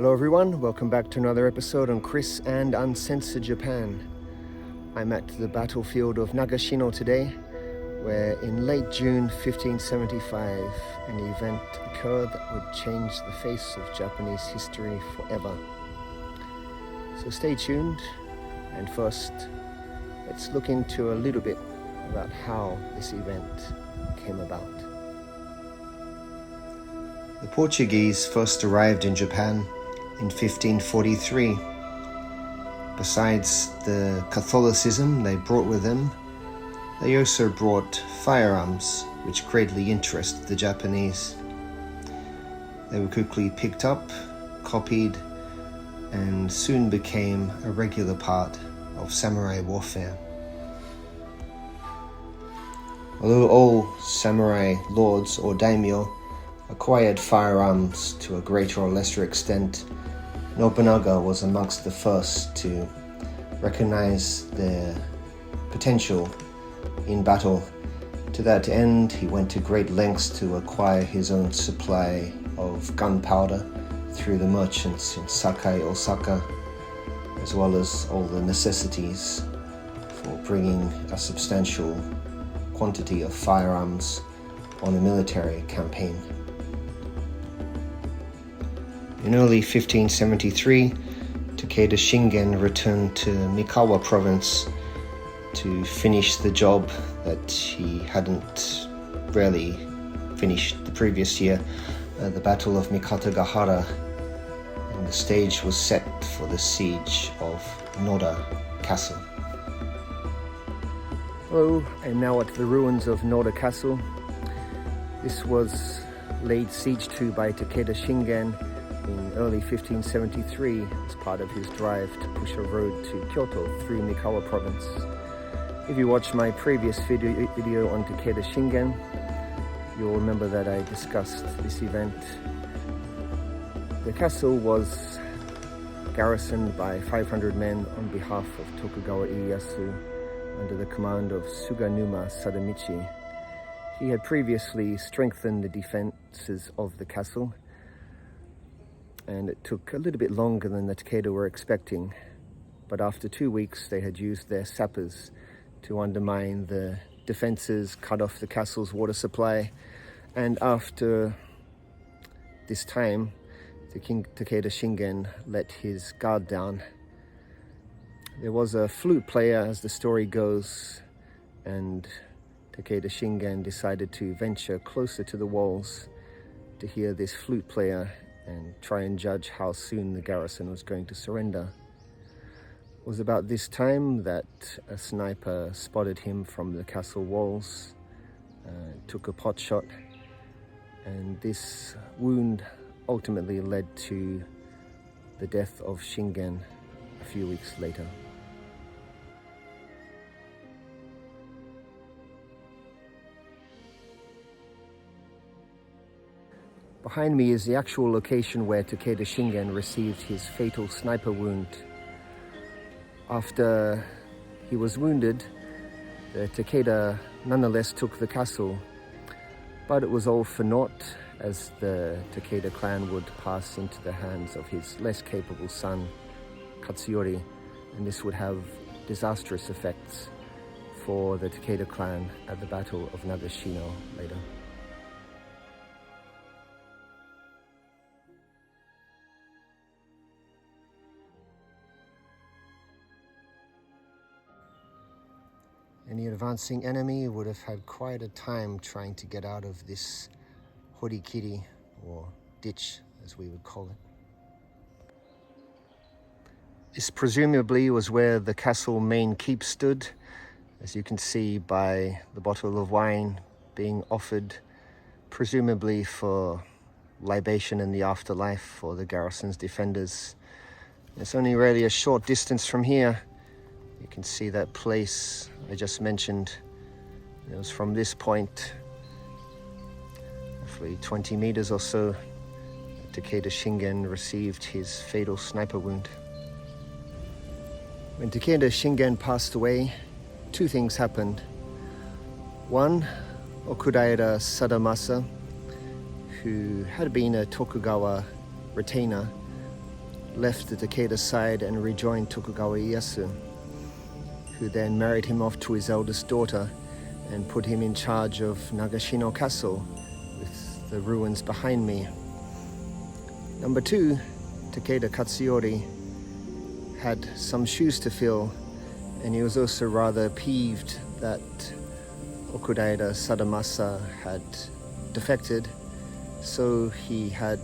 Hello everyone, welcome back to another episode on Chris and Uncensored Japan. I'm at the battlefield of Nagashino today, where in late June 1575 an event occurred that would change the face of Japanese history forever. So stay tuned, and first let's look into a little bit about how this event came about. The Portuguese first arrived in Japan in 1543. Besides the Catholicism they brought with them, they also brought firearms, which greatly interested the Japanese. They were quickly picked up, copied, and soon became a regular part of samurai warfare. Although all samurai lords or daimyo acquired firearms to a greater or lesser extent, Nobunaga was amongst the first to recognize their potential in battle. To that end, he went to great lengths to acquire his own supply of gunpowder through the merchants in Sakai, Osaka, as well as all the necessities for bringing a substantial quantity of firearms on a military campaign. In early 1573, Takeda Shingen returned to Mikawa province to finish the job that he hadn't really finished the previous year, the Battle of Mikatagahara, and the stage was set for the siege of Noda Castle. Hello, I'm now at the ruins of Noda Castle. This was laid siege to by Takeda Shingen in early 1573 as part of his drive to push a road to Kyoto through Mikawa province. If you watched my previous video on Takeda Shingen, you'll remember that I discussed this event. The castle was garrisoned by 500 men on behalf of Tokugawa Ieyasu under the command of Suganuma Sadamichi. He had previously strengthened the defenses of the castle, and it took a little bit longer than the Takeda were expecting. But after 2 weeks, they had used their sappers to undermine the defenses, cut off the castle's water supply, and after this time, the King Takeda Shingen let his guard down. There was a flute player, as the story goes, and Takeda Shingen decided to venture closer to the walls to hear this flute player and try and judge how soon the garrison was going to surrender. It was about this time that a sniper spotted him from the castle walls, took a pot shot, and this wound ultimately led to the death of Shingen a few weeks later. Behind me is the actual location where Takeda Shingen received his fatal sniper wound. After he was wounded, the Takeda nonetheless took the castle, but it was all for naught, as the Takeda clan would pass into the hands of his less capable son, Katsuyori, and this would have disastrous effects for the Takeda clan at the Battle of Nagashino later. Any advancing enemy would have had quite a time trying to get out of this horikiri, or ditch as we would call it. This presumably was where the castle main keep stood, as you can see by the bottle of wine being offered, presumably for libation in the afterlife for the garrison's defenders. It's only really a short distance from here. You can see that place I just mentioned. It was from this point, roughly 20 meters or so, Takeda Shingen received his fatal sniper wound. When Takeda Shingen passed away, two things happened. One, Okudaira Sadamasa, who had been a Tokugawa retainer, left the Takeda side and rejoined Tokugawa Ieyasu, who then married him off to his eldest daughter and put him in charge of Nagashino Castle, with the ruins behind me. Number 2, Takeda Katsuyori had some shoes to fill, and he was also rather peeved that Okudaira Sadamasa had defected, so he had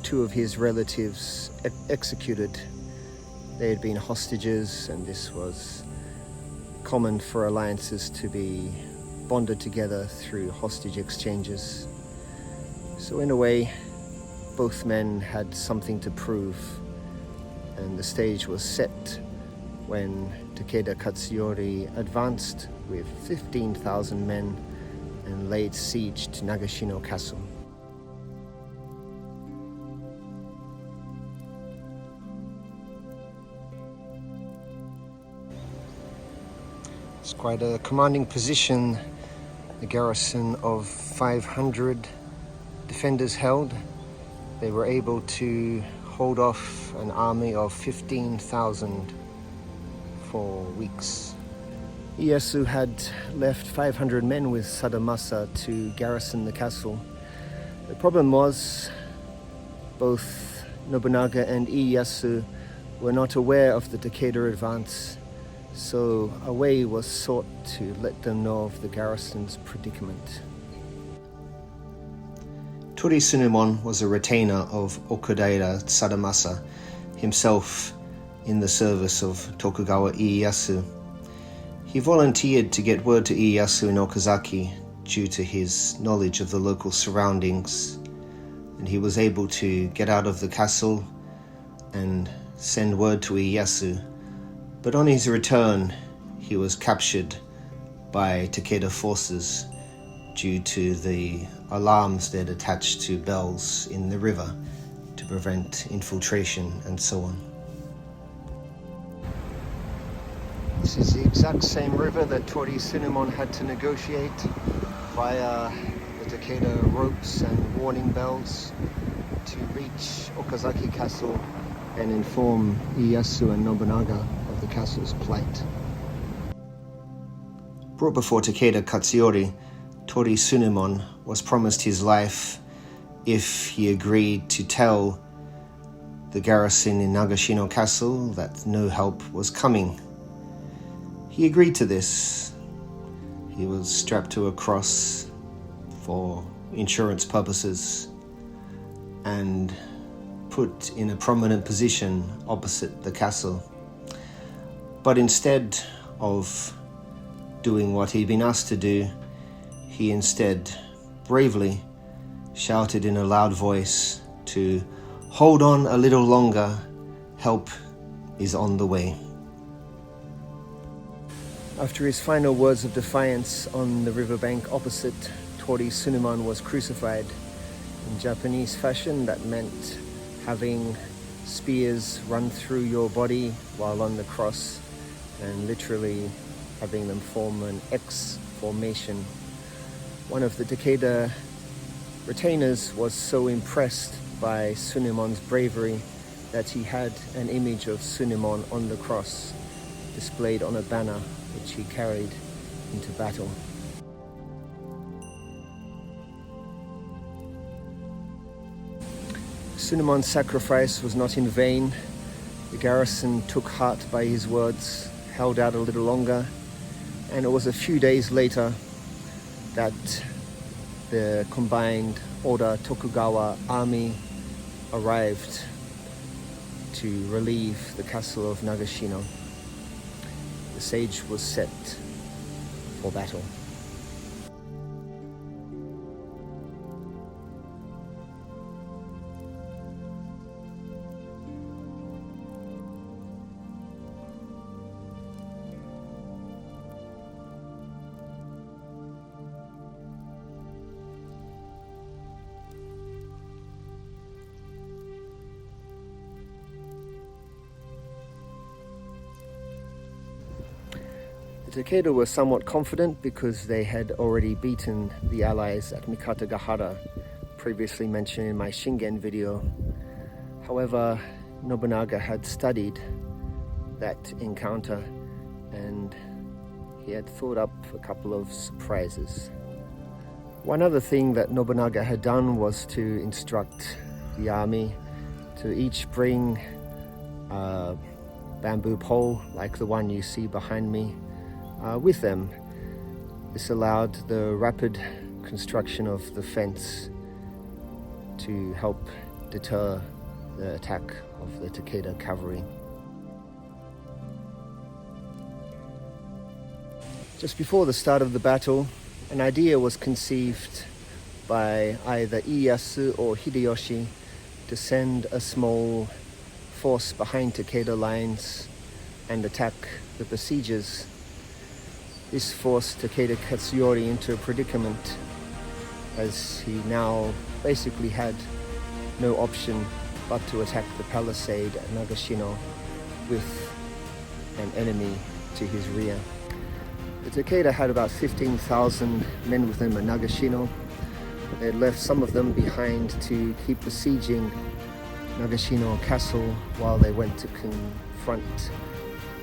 2 of his relatives executed. They had been hostages, and this was common for alliances to be bonded together through hostage exchanges. So in a way, both men had something to prove, and the stage was set when Takeda Katsuyori advanced with 15,000 men and laid siege to Nagashino Castle. It's quite a commanding position the garrison of 500 defenders held. They were able to hold off an army of 15,000 for weeks. Ieyasu had left 500 men with Sadamasa to garrison the castle. The problem was both Nobunaga and Ieyasu were not aware of the Takeda advance, so a way was sought to let them know of the garrison's predicament. Tori Tsunemon was a retainer of Okudaira Sadamasa, himself in the service of Tokugawa Ieyasu. He volunteered to get word to Ieyasu in Okazaki due to his knowledge of the local surroundings, and he was able to get out of the castle and send word to Ieyasu. But on his return, he was captured by Takeda forces due to the alarms that attached to bells in the river to prevent infiltration and so on. This is the exact same river that Tori Tsunemon had to negotiate via the Takeda ropes and warning bells to reach Okazaki Castle and inform Ieyasu and Nobunaga of the castle's plight. Brought before Takeda Katsuyori, Tori Tsunemon was promised his life if he agreed to tell the garrison in Nagashino Castle that no help was coming. He agreed to this. He was strapped to a cross for insurance purposes and put in a prominent position opposite the castle. But instead of doing what he'd been asked to do, he instead bravely shouted in a loud voice to hold on a little longer, help is on the way. After his final words of defiance on the riverbank opposite, Tori Tsunemon was crucified. In Japanese fashion, that meant having spears run through your body while on the cross, and literally having them form an X formation. One of the Takeda retainers was so impressed by Tsunemon's bravery that he had an image of Tsunemon on the cross displayed on a banner which he carried into battle. Tsunemon's sacrifice was not in vain. The garrison took heart by his words, held out a little longer, and it was a few days later that the combined Oda Tokugawa army arrived to relieve the castle of Nagashino. The stage was set for battle. The Takeda were somewhat confident because they had already beaten the allies at Mikatagahara, previously mentioned in my Shingen video. However, Nobunaga had studied that encounter and he had thought up a couple of surprises. One other thing that Nobunaga had done was to instruct the army to each bring a bamboo pole like the one you see behind me with them. This allowed the rapid construction of the fence to help deter the attack of the Takeda cavalry. Just before the start of the battle, an idea was conceived by either Ieyasu or Hideyoshi to send a small force behind Takeda lines and attack the besiegers. This forced Takeda Katsuyori into a predicament, as he now basically had no option but to attack the palisade at Nagashino with an enemy to his rear. The Takeda had about 15,000 men with them at Nagashino. They had left some of them behind to keep besieging Nagashino Castle while they went to confront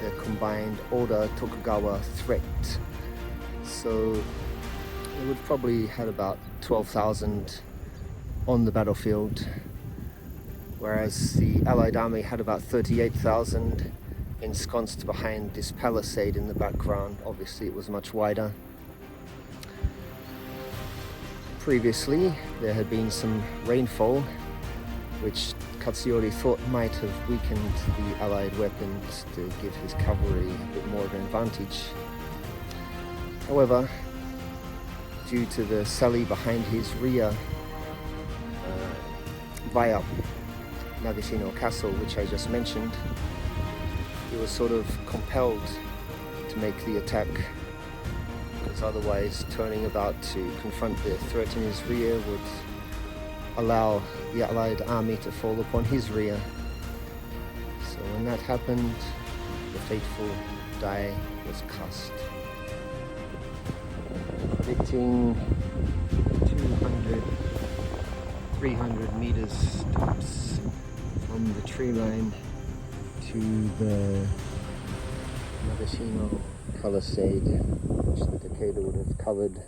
the combined Oda Tokugawa threat. So they would probably had about 12,000 on the battlefield, whereas the Allied army had about 38,000 ensconced behind this palisade in the background. Obviously it was much wider. Previously there had been some rainfall which Katsuyori thought might have weakened the Allied weapons to give his cavalry a bit more of an advantage. However, due to the sally behind his rear via Nagashino Castle, which I just mentioned, he was sort of compelled to make the attack, because otherwise turning about to confront the threat in his rear would allow the Allied army to fall upon his rear. So when that happened, the fateful die was cast. Predicting 200, 300 meters tops from the tree line to the Nagashino palisade, which the Takeda would have covered.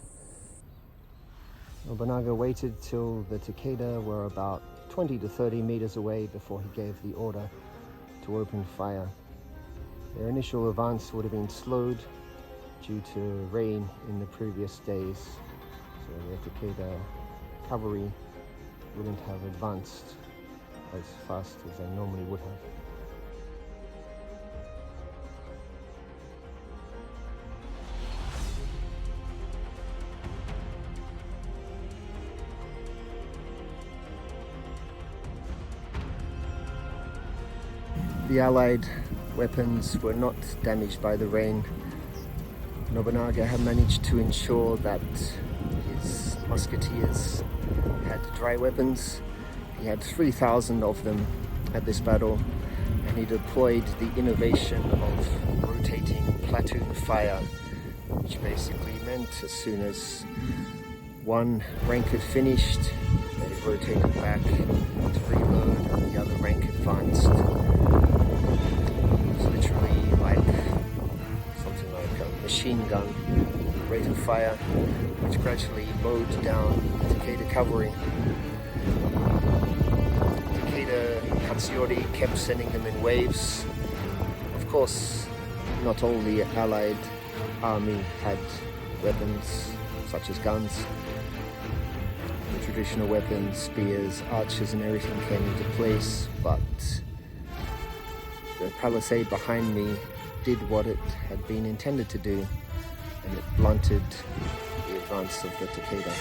Nobunaga waited till the Takeda were about 20 to 30 meters away before he gave the order to open fire. Their initial advance would have been slowed due to rain in the previous days, so the Takeda cavalry wouldn't have advanced as fast as they normally would have. The Allied weapons were not damaged by the rain. Nobunaga had managed to ensure that his musketeers had dry weapons. He had 3,000 of them at this battle, and he deployed the innovation of rotating platoon fire, which basically meant as soon as one rank had finished, they rotated back to reload, and the other rank advanced. It was literally like something like a machine gun rate of fire, which gradually mowed down the Takeda cavalry. Takeda Katsuyori kept sending them in waves. Of course, not all the Allied army had weapons such as guns. The traditional weapons, spears, archers and everything came into place, but the palisade behind me did what it had been intended to do, and it blunted the advance of the Takeda.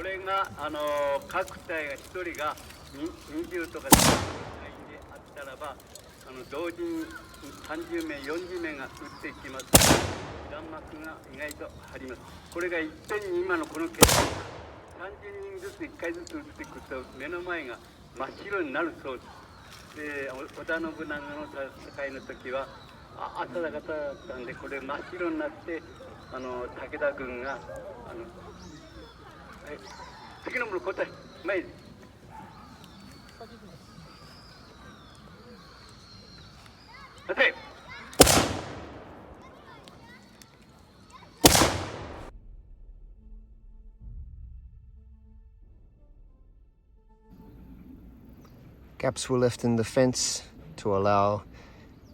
This 各隊が1人が20とか30隊であったらば、同時に30名、40名が撃っていきます。弾幕が意外と張ります。これがいっぺんに今のこの決定、30人ずつ1回ずつ撃っていくと目の前が真っ白になるそうです。で織田信長の戦いの時は朝方だったんで、これ真っ白になって武田軍が次のもの答え前に立て。Gaps were left in the fence to allow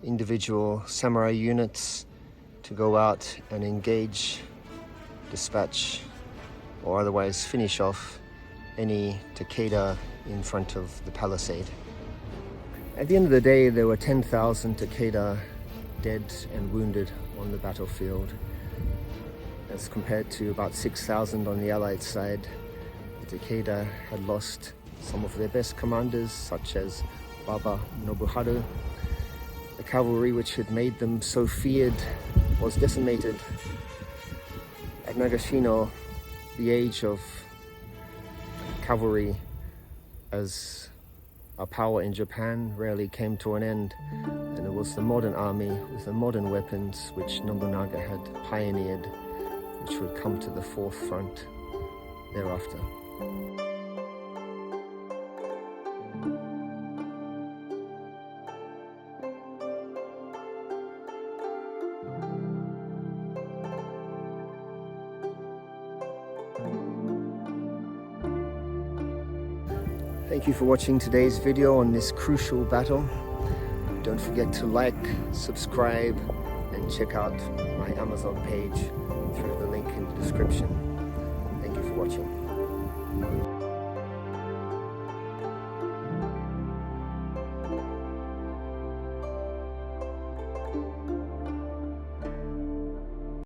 individual samurai units to go out and engage, dispatch, or otherwise finish off any Takeda in front of the palisade. At the end of the day, there were 10,000 Takeda dead and wounded on the battlefield, as compared to about 6,000 on the Allied side. The Takeda had lost some of their best commanders, such as Baba Nobuharu. The cavalry, which had made them so feared, was decimated. At Nagashino, the age of cavalry as a power in Japan rarely came to an end, and it was the modern army with the modern weapons which Nobunaga had pioneered, which would come to the forefront thereafter. Thank you for watching today's video on this crucial battle. Don't forget to like, subscribe, and check out my Amazon page through the link in the description. Thank you for watching.